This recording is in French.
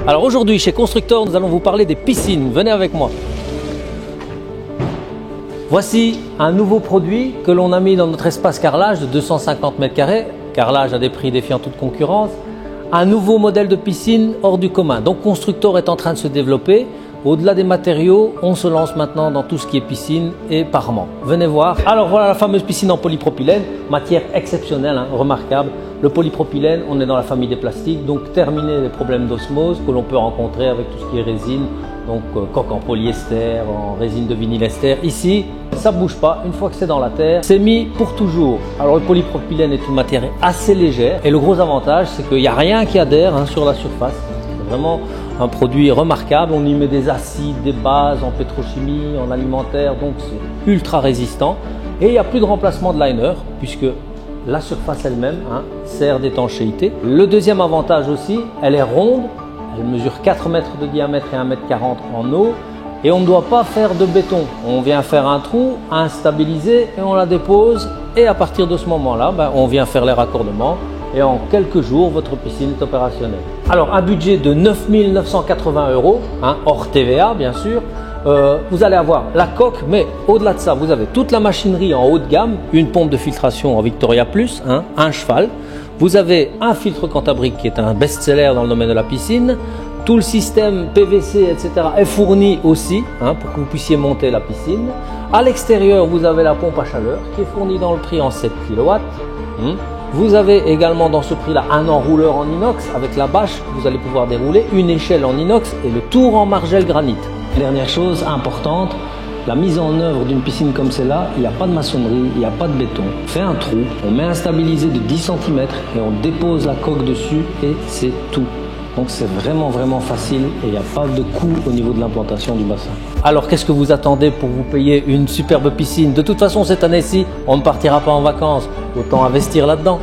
Alors aujourd'hui chez Constructor, nous allons vous parler des piscines. Venez avec moi. Voici un nouveau produit que l'on a mis dans notre espace carrelage de 250 m², carrelage à des prix défiant toute concurrence. Un nouveau modèle de piscine hors du commun. Donc Constructor est en train de se développer. Au-delà des matériaux, on se lance maintenant dans tout ce qui est piscine et parement. Venez voir. Alors voilà la fameuse piscine en polypropylène, matière exceptionnelle, remarquable. Le polypropylène, on est dans la famille des plastiques, donc terminer les problèmes d'osmose que l'on peut rencontrer avec tout ce qui est résine, donc coque en polyester, en résine de vinylester. Ici, ça ne bouge pas, une fois que c'est dans la terre, c'est mis pour toujours. Alors le polypropylène est une matière assez légère et le gros avantage, c'est qu'il n'y a rien qui adhère sur la surface. C'est vraiment un produit remarquable, on y met des acides, des bases en pétrochimie, en alimentaire, donc c'est ultra résistant. Et il n'y a plus de remplacement de liner puisque la surface elle-même sert d'étanchéité. Le deuxième avantage aussi, elle est ronde, elle mesure 4 mètres de diamètre et 1,40 m en eau et on ne doit pas faire de béton. On vient faire un trou, instabiliser et on la dépose et à partir de ce moment-là, on vient faire les raccordements. Et en quelques jours, votre piscine est opérationnelle. Alors, un budget de 9 980 €, hors TVA bien sûr. Vous allez avoir la coque, mais au-delà de ça, vous avez toute la machinerie en haut de gamme, une pompe de filtration en Victoria Plus, un cheval. Vous avez un filtre Cantabrique qui est un best-seller dans le domaine de la piscine. Tout le système PVC, etc. est fourni aussi pour que vous puissiez monter la piscine. À l'extérieur, vous avez la pompe à chaleur qui est fournie dans le prix en 7 kW. Vous avez également dans ce prix-là un enrouleur en inox avec la bâche que vous allez pouvoir dérouler, une échelle en inox et le tour en margelle granit. Dernière chose importante, la mise en œuvre d'une piscine comme celle-là, il n'y a pas de maçonnerie, il n'y a pas de béton. On fait un trou, on met un stabilisé de 10 cm et on dépose la coque dessus et c'est tout. Donc c'est vraiment facile et il n'y a pas de coût au niveau de l'implantation du bassin. Alors qu'est-ce que vous attendez pour vous payer une superbe piscine? De toute façon cette année-ci, on ne partira pas en vacances, autant investir là-dedans.